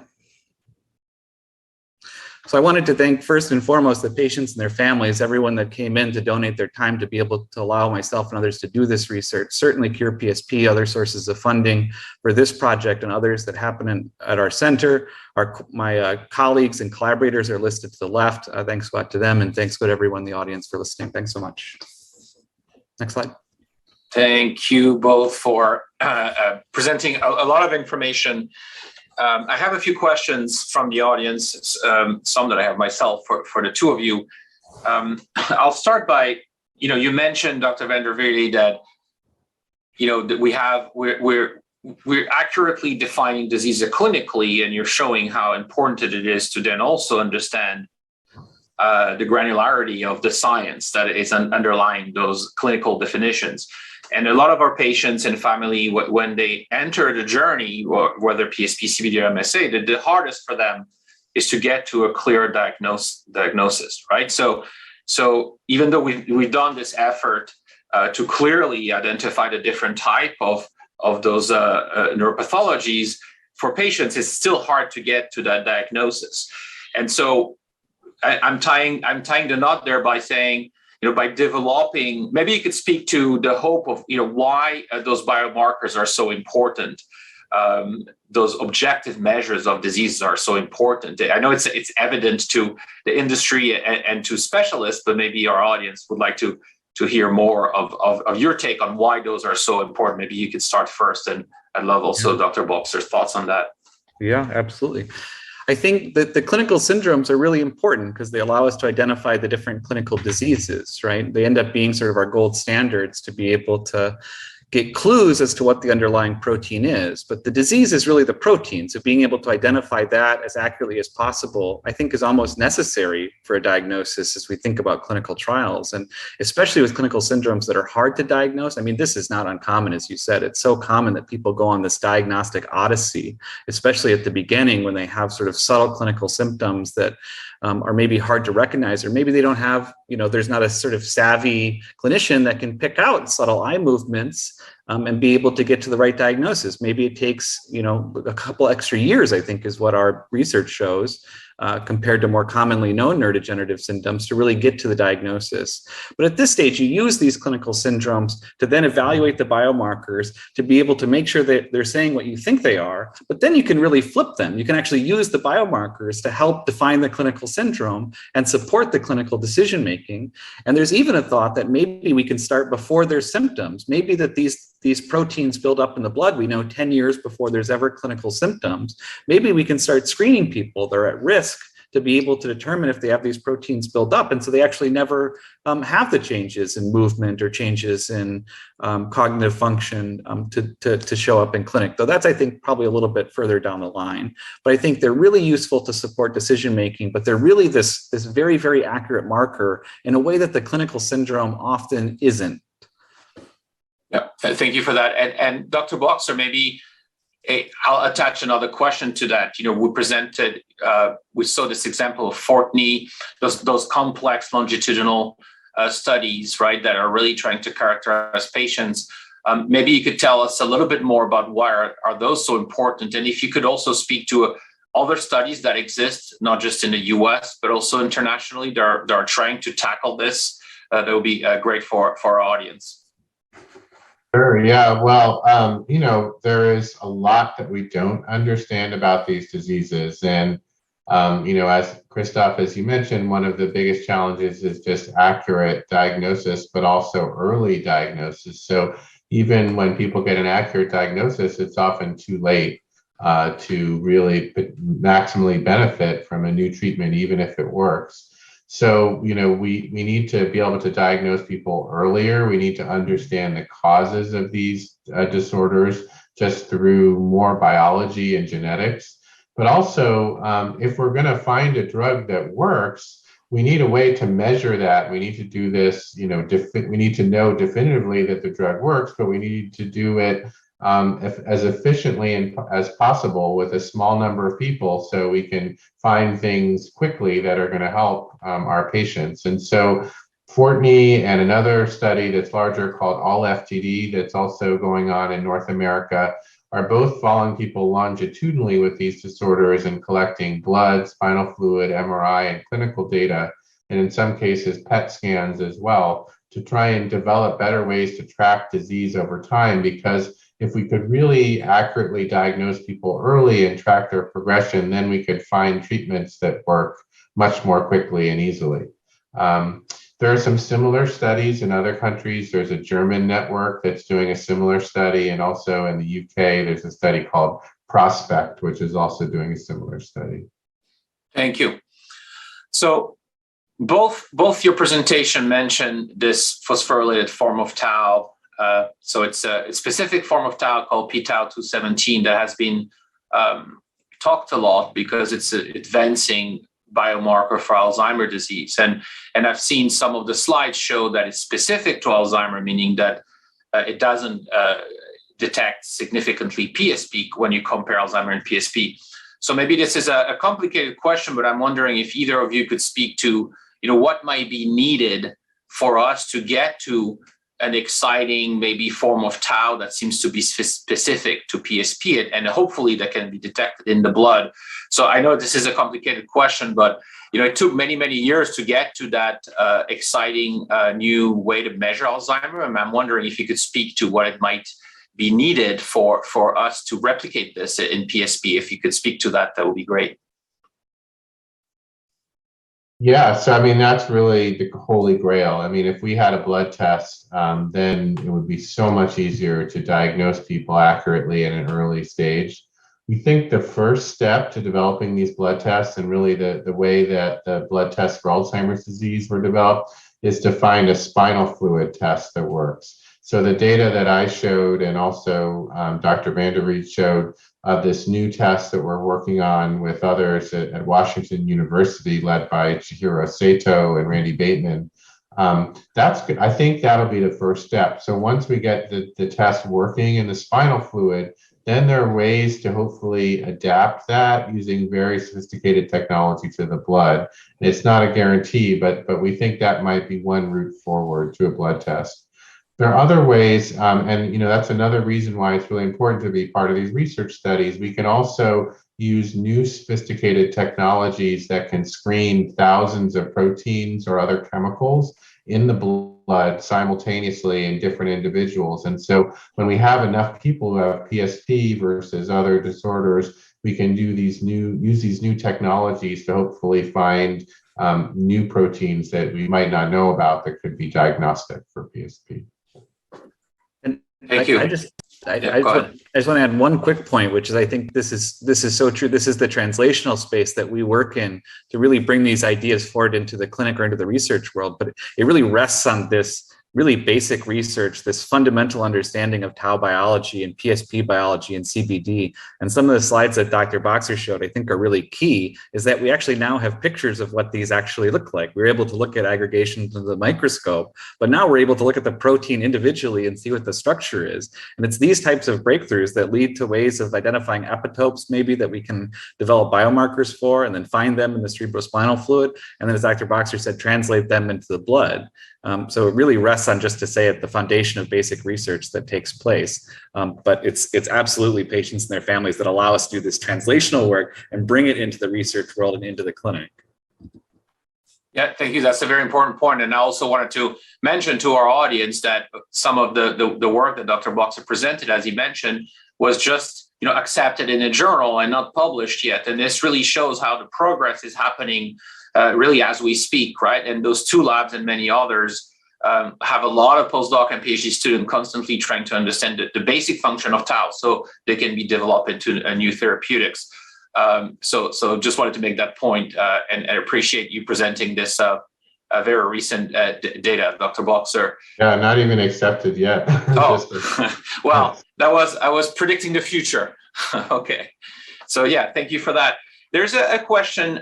So I wanted to thank first and foremost the patients and their families, everyone that came in to donate their time to be able to allow myself and others to do this research. Certainly CurePSP, other sources of funding for this project and others that happen at our center. My colleagues and collaborators are listed to the left. Thanks go out to them, and thanks go to everyone in the audience for listening. Thanks so much. Next slide. Thank you both for presenting a lot of information. I have a few questions from the audience, some that I have myself for the two of you. I'll start by, you mentioned, Dr. Vandevrede, that, that we're accurately defining disease clinically, and you're showing how important it is to then also understand the granularity of the science that is underlying those clinical definitions. And a lot of our patients and family, when they enter the journey, whether PSP, CBD, or MSA, the hardest for them is to get to a clear diagnosis, right? So even though we've done this effort to clearly identify the different type of those neuropathologies, for patients, it's still hard to get to that diagnosis. And so I'm tying the knot there by saying, by developing, maybe you could speak to the hope of, why those biomarkers are so important those objective measures of diseases are so important. I know it's evident to the industry and to specialists, but maybe our audience would like to hear more of your take on why those are so important. Maybe you could start first, and I'd love also Dr. Boxer's thoughts on that. Yeah, absolutely. I think that the clinical syndromes are really important because they allow us to identify the different clinical diseases, right? They end up being sort of our gold standards to be able to get clues as to what the underlying protein is. But the disease is really the protein. So being able to identify that as accurately as possible, I think, is almost necessary for a diagnosis as we think about clinical trials. And especially with clinical syndromes that are hard to diagnose. I mean, this is not uncommon, as you said. It's so common that people go on this diagnostic odyssey, especially at the beginning when they have sort of subtle clinical symptoms that are maybe hard to recognize, or maybe they don't have, there's not a sort of savvy clinician that can pick out subtle eye movements and be able to get to the right diagnosis. Maybe it takes, a couple extra years, I think, is what our research shows, compared to more commonly known neurodegenerative symptoms, to really get to the diagnosis. But at this stage, you use these clinical syndromes to then evaluate the biomarkers to be able to make sure that they're saying what you think they are, but then you can really flip them. You can actually use the biomarkers to help define the clinical syndrome and support the clinical decision-making. And there's even a thought that maybe we can start before there's symptoms. Maybe that these proteins build up in the blood, we know 10 years before there's ever clinical symptoms. Maybe we can start screening people that are at risk to be able to determine if they have these proteins build up. And so they actually never have the changes in movement or changes in cognitive function to show up in clinic. Though that's, I think, probably a little bit further down the line. But I think they're really useful to support decision-making, but they're really this very, very accurate marker in a way that the clinical syndrome often isn't. Yeah, thank you for that. And Dr. Boxer, maybe I'll attach another question to that. We saw this example of Fortney, those complex longitudinal studies, right, that are really trying to characterize patients. Maybe you could tell us a little bit more about why are those so important, and if you could also speak to other studies that exist, not just in the US, but also internationally, that are trying to tackle this. That would be great for our audience. Sure. Yeah. Well, there is a lot that we don't understand about these diseases. And, as Kristophe, as you mentioned, one of the biggest challenges is just accurate diagnosis, but also early diagnosis. So even when people get an accurate diagnosis, it's often too late to really maximally benefit from a new treatment, even if it works. So, we need to be able to diagnose people earlier. We need to understand the causes of these disorders just through more biology and genetics. But also, if we're going to find a drug that works, we need a way to measure that. We need to do this, we need to know definitively that the drug works, but we need to do it as efficiently as possible with a small number of people, so we can find things quickly that are going to help our patients. And so Fortney and another study that's larger called All-FTD that's also going on in North America are both following people longitudinally with these disorders and collecting blood, spinal fluid, MRI, and clinical data, and in some cases PET scans as well, to try and develop better ways to track disease over time. Because if we could really accurately diagnose people early and track their progression, then we could find treatments that work much more quickly and easily. There are some similar studies in other countries. There's a German network that's doing a similar study, and also in the UK, there's a study called Prospect, which is also doing a similar study. Thank you. So both your presentation mentioned this phosphorylated form of tau. So it's a specific form of tau called p-tau217 that has been talked a lot because it's an advancing biomarker for Alzheimer's disease. And I've seen some of the slides show that it's specific to Alzheimer's, meaning that it doesn't detect significantly PSP when you compare Alzheimer's and PSP. So maybe this is a complicated question, but I'm wondering if either of you could speak to, what might be needed for us to get to an exciting maybe form of tau that seems to be specific to PSP, and hopefully that can be detected in the blood. So I know this is a complicated question, but it took many, many years to get to that exciting new way to measure Alzheimer's. And I'm wondering if you could speak to what it might be needed for us to replicate this in PSP? If you could speak to that, that would be great. Yeah, so I mean, that's really the holy grail. I mean, if we had a blood test, then it would be so much easier to diagnose people accurately in an early stage. We think the first step to developing these blood tests, and really the way that the blood tests for Alzheimer's disease were developed, is to find a spinal fluid test that works. So the data that I showed, and also Dr. Vandevrede showed, this new test that we're working on with others at Washington University, led by Chihiro Sato and Randy Bateman. That's good. I think that'll be the first step. So once we get the test working in the spinal fluid, then there are ways to hopefully adapt that using very sophisticated technology to the blood. It's not a guarantee, but we think that might be one route forward to a blood test. There are other ways, and that's another reason why it's really important to be part of these research studies. We can also use new sophisticated technologies that can screen thousands of proteins or other chemicals in the blood simultaneously in different individuals. And so when we have enough people who have PSP versus other disorders, we can use these new technologies to hopefully find new proteins that we might not know about that could be diagnostic for PSP. Thank you. I just want to add one quick point, which is I think this is so true. This is the translational space that we work in to really bring these ideas forward into the clinic or into the research world. But it really rests on this really basic research, this fundamental understanding of tau biology and PSP biology and CBD. And some of the slides that Dr. Boxer showed, I think, are really key, is that we actually now have pictures of what these actually look like. We're able to look at aggregations under the microscope, but now we're able to look at the protein individually and see what the structure is. And it's these types of breakthroughs that lead to ways of identifying epitopes, maybe, that we can develop biomarkers for, and then find them in the cerebrospinal fluid. And then, as Dr. Boxer said, translate them into the blood. So it really rests on, just to say, at the foundation of basic research that takes place. But it's absolutely patients and their families that allow us to do this translational work and bring it into the research world and into the clinic. Yeah, thank you. That's a very important point. And I also wanted to mention to our audience that some of the work that Dr. Boxer presented, as he mentioned, was just accepted in a journal and not published yet. And this really shows how the progress is happening really as we speak, right? And those two labs and many others have a lot of postdoc and PhD students constantly trying to understand the basic function of tau so they can be developed into new therapeutics. So just wanted to make that point, and I appreciate you presenting this very recent data, Dr. Boxer. Yeah, not even accepted yet. Oh, well, I was predicting the future. Okay, so yeah, thank you for that. There's a question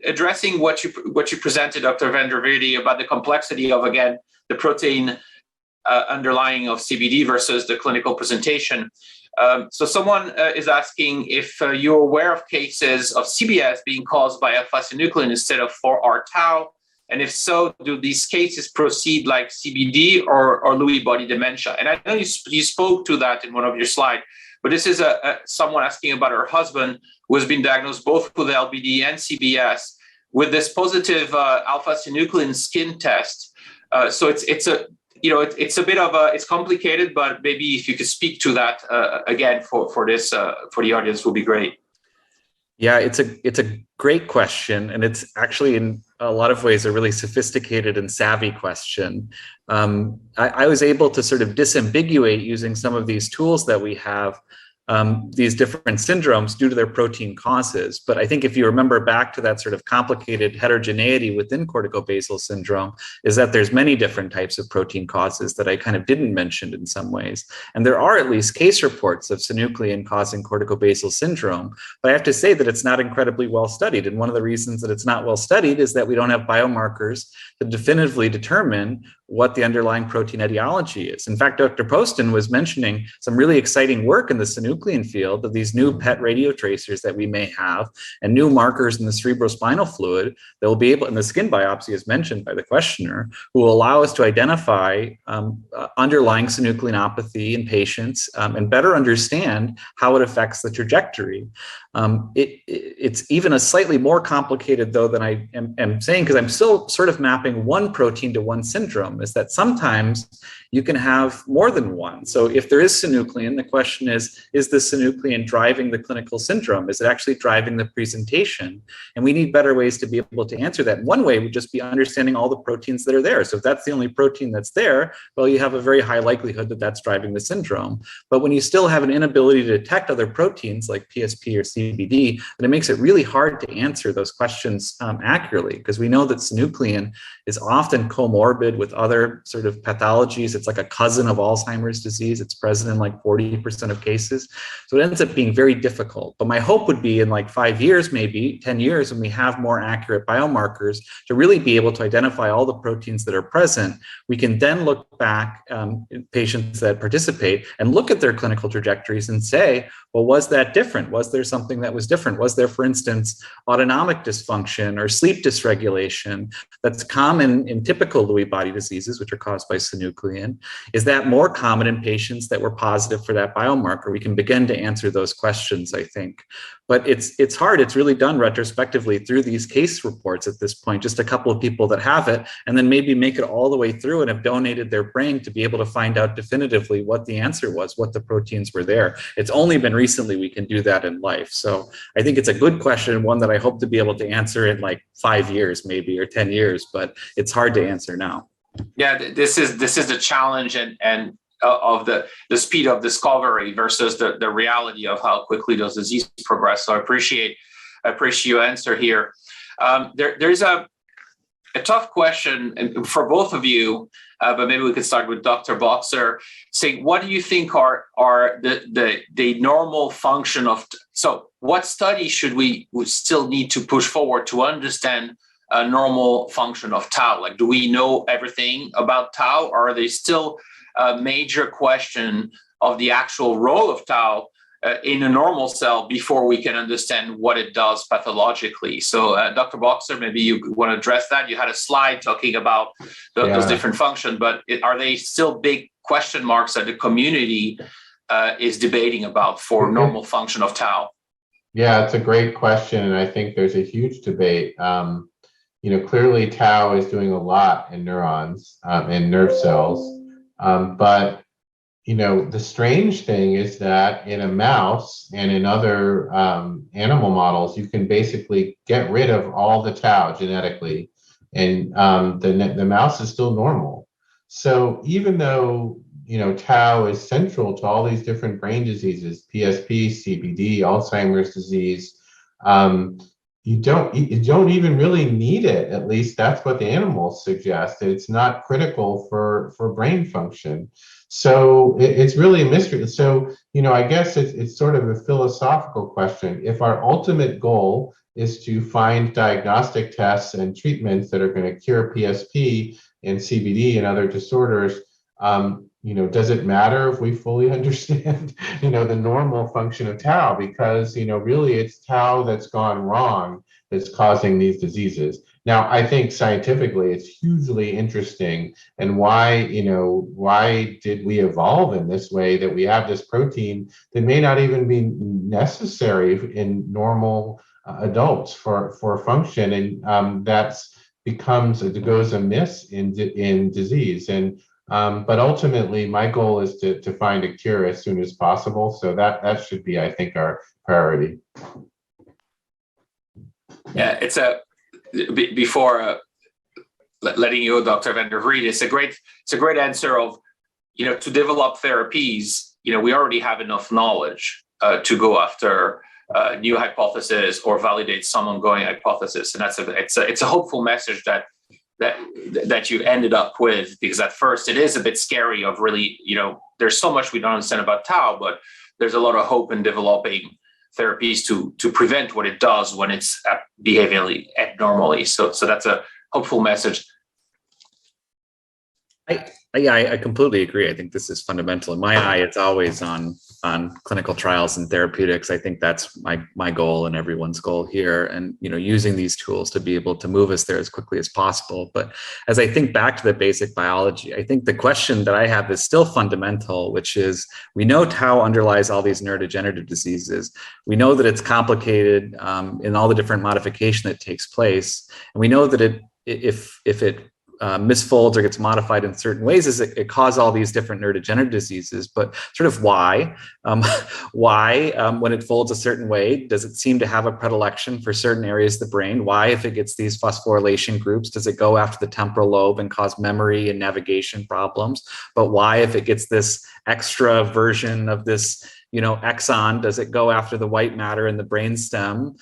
addressing what you presented, Dr. Vandevrede, about the complexity of, again, the protein underlying of CBD versus the clinical presentation. So someone is asking if you're aware of cases of CBS being caused by alpha-synuclein instead of 4R tau, and if so, do these cases proceed like CBD or Lewy body dementia? And I know you spoke to that in one of your slides, but this is someone asking about her husband who has been diagnosed both with LBD and CBS with this positive alpha-synuclein skin test. So it's a bit of it's complicated, but maybe if you could speak to that again for the audience would be great. Yeah, it's a great question, and it's actually in a lot of ways a really sophisticated and savvy question. I was able to sort of disambiguate using some of these tools that we have these different syndromes due to their protein causes. But I think if you remember back to that sort of complicated heterogeneity within corticobasal syndrome, is that there's many different types of protein causes that I kind of didn't mention in some ways. And there are at least case reports of synuclein causing corticobasal syndrome, but I have to say that it's not incredibly well studied. And one of the reasons that it's not well studied is that we don't have biomarkers to definitively determine what the underlying protein etiology is. In fact, Dr. Poston was mentioning some really exciting work in the synuclein synuclein field of these new PET radio tracers that we may have and new markers in the cerebrospinal fluid that will be able, and the skin biopsy as mentioned by the questioner, who will allow us to identify underlying synucleinopathy in patients and better understand how it affects the trajectory. It's even a slightly more complicated though than I am saying, because I'm still sort of mapping one protein to one syndrome, is that sometimes you can have more than one. So if there is synuclein, the question is the synuclein driving the clinical syndrome? Is it actually driving the presentation? And we need better ways to be able to answer that. One way would just be understanding all the proteins that are there. So if that's the only protein that's there, well, you have a very high likelihood that that's driving the syndrome. But when you still have an inability to detect other proteins like PSP or CBD, then it makes it really hard to answer those questions accurately, because we know that synuclein is often comorbid with other sort of pathologies. It's like a cousin of Alzheimer's disease. It's present in like 40% of cases. So it ends up being very difficult. But my hope would be in like 5 years, maybe 10 years, when we have more accurate biomarkers to really be able to identify all the proteins that are present, we can then look back in patients that participate and look at their clinical trajectories and say, well, was that different? Was there something that was different? Was there, for instance, autonomic dysfunction or sleep dysregulation that's common in typical Lewy body diseases, which are caused by synuclein? Is that more common in patients that were positive for that biomarker? We can begin to answer those questions, I think. But it's hard. It's really done retrospectively through these case reports at this point, just a couple of people that have it, and then maybe make it all the way through and have donated their brain to be able to find out definitively what the answer was, what the proteins were there. It's only been recently we can do that in life. So I think it's a good question, one that I hope to be able to answer in like 5 years maybe, or 10 years, but it's hard to answer now. Yeah, this is the challenge and of the speed of discovery versus the reality of how quickly those diseases progress. So I appreciate your answer here. There's a tough question for both of you, but maybe we could start with Dr. Boxer. Say, what do you think are the normal function of? So, what study should we still need to push forward to understand a normal function of tau? Like, do we know everything about tau, or are they still a major question of the actual role of tau in a normal cell before we can understand what it does pathologically? So Dr. Boxer, maybe you want to address that. You had a slide talking about those different functions, but are they still big question marks that the community is debating about for normal function of tau? Yeah, it's a great question. And I think there's a huge debate. Clearly tau is doing a lot in neurons and nerve cells. But the strange thing is that in a mouse and in other animal models, you can basically get rid of all the tau genetically, and the mouse is still normal. So even though tau is central to all these different brain diseases, PSP, CBD, Alzheimer's disease, you don't even really need it. At least that's what the animals suggest. It's not critical for brain function. So it's really a mystery. So, I guess it's sort of a philosophical question. If our ultimate goal is to find diagnostic tests and treatments that are going to cure PSP and CBD and other disorders, does it matter if we fully understand, the normal function of tau? Because, really it's tau that's gone wrong that's causing these diseases. Now, I think scientifically it's hugely interesting, and why did we evolve in this way, that we have this protein that may not even be necessary in normal adults for function, and it goes amiss in disease. And but ultimately, my goal is to find a cure as soon as possible. So that should be, I think, our priority. Yeah, before letting you go, Dr. Vandevrede, it's a great answer of, to develop therapies, we already have enough knowledge to go after new hypothesis or validate some ongoing hypothesis, and it's a hopeful message that you ended up with, because at first it is a bit scary of really, there's so much we don't understand about tau, but there's a lot of hope in developing therapies to prevent what it does when it's behaviorally abnormally. So that's a hopeful message. I completely agree. I think this is fundamental. In my eye, it's always on on clinical trials and therapeutics. I think that's my goal and everyone's goal here, and using these tools to be able to move us there as quickly as possible. But as I think back to the basic biology, I think the question that I have is still fundamental, which is, we know tau underlies all these neurodegenerative diseases. We know that it's complicated in all the different modification that takes place, and we know that if it misfolds or gets modified in certain ways, it causes all these different neurodegenerative diseases. But sort of why when it folds a certain way, does it seem to have a predilection for certain areas of the brain? Why, if it gets these phosphorylation groups, does it go after the temporal lobe and cause memory and navigation problems? But why, if it gets this extra version of this exon, does it go after the white matter in the brainstem?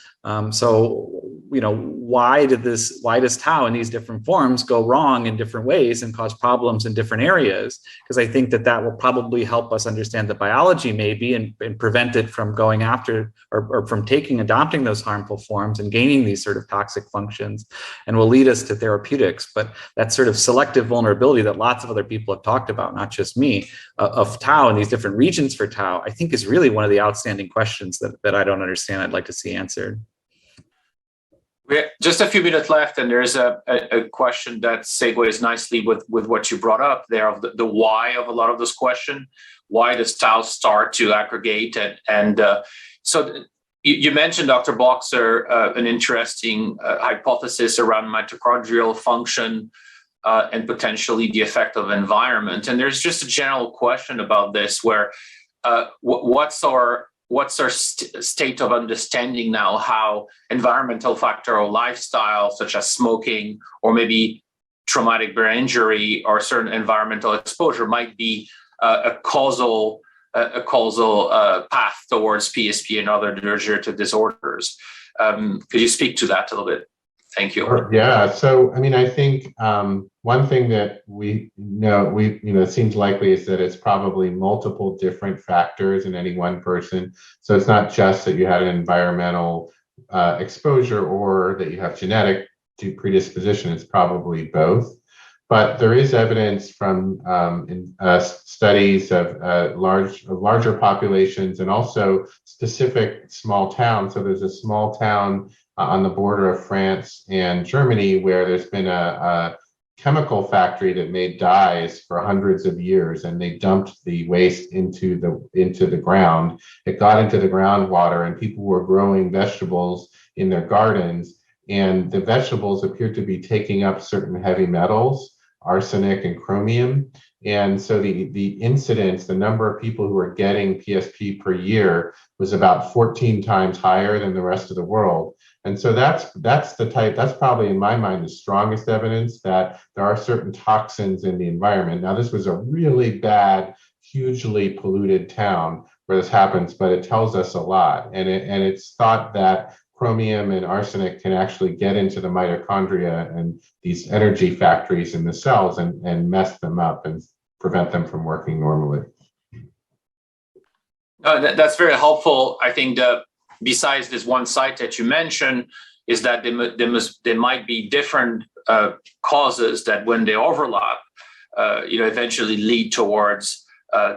Why does tau in these different forms go wrong in different ways and cause problems in different areas? Because I think that will probably help us understand the biology maybe and prevent it from going after or from adopting those harmful forms and gaining these sort of toxic functions, and will lead us to therapeutics. But that sort of selective vulnerability that lots of other people have talked about, not just me, of tau and these different regions for tau, I think is really one of the outstanding questions that I don't understand. I'd like to see answered. We have just a few minutes left, and there's a question that segues nicely with what you brought up there of the why of a lot of this question. Why does tau start to aggregate? So you mentioned, Dr. Boxer, an interesting hypothesis around mitochondrial function and potentially the effect of environment. And there's just a general question about this, where what's our state of understanding now how environmental factor or lifestyle, such as smoking or maybe traumatic brain injury or certain environmental exposure, might be a causal path towards PSP and other neurodegenerative disorders. Could you speak to that a little bit? Thank you. Yeah. So, I think one thing that we know seems likely is that it's probably multiple different factors in any one person. So it's not just that you had an environmental exposure or that you have genetic predisposition. It's probably both. But there is evidence from studies of larger populations and also specific small towns. So there's a small town on the border of France and Germany where there's been a chemical factory that made dyes for hundreds of years, and they dumped the waste into the ground. It got into the groundwater, and people were growing vegetables in their gardens, and the vegetables appeared to be taking up certain heavy metals, arsenic and chromium. And so the number of people who were getting PSP per year was about 14 times higher than the rest of the world. And so that's probably in my mind the strongest evidence that there are certain toxins in the environment. Now, this was a really bad, hugely polluted town where this happens, but it tells us a lot. And it's thought that chromium and arsenic can actually get into the mitochondria and these energy factories in the cells and mess them up and prevent them from working normally. That's very helpful. I think besides this one site that you mentioned, is that there might be different causes that, when they overlap, eventually lead towards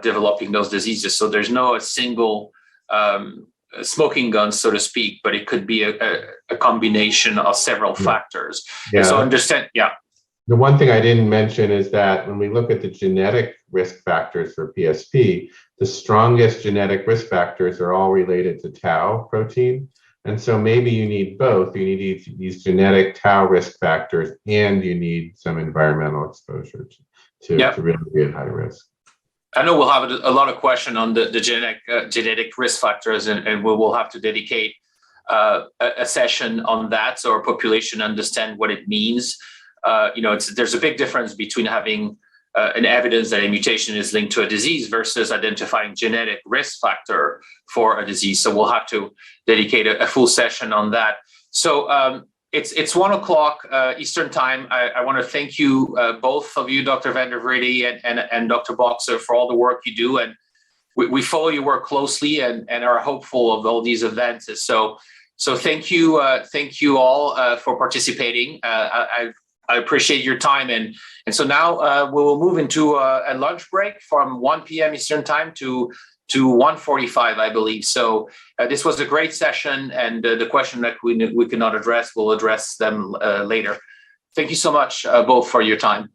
developing those diseases. So there's no single smoking gun, so to speak, but it could be a combination of several factors. Yeah. So understand, yeah. The one thing I didn't mention is that when we look at the genetic risk factors for PSP, the strongest genetic risk factors are all related to tau protein. And so maybe you need both. You need these genetic tau risk factors, and you need some environmental exposure to really be at high risk. I know we'll have a lot of questions on the genetic risk factors, and we will have to dedicate a session on that, so our population understand what it means. There's a big difference between having an evidence that a mutation is linked to a disease versus identifying genetic risk factor for a disease. So we'll have to dedicate a full session on that. So it's 1 o'clock Eastern time. I want to thank you, both of you, Dr. Vandevrede and Dr. Boxer, for all the work you do. And we follow your work closely and are hopeful of all these events. So thank you all for participating. I appreciate your time. And so now we will move into a lunch break from 1 p.m. Eastern time to to 1:45, I believe. So this was a great session, and the question that we could not address, we'll address them later. Thank you so much, both, for your time.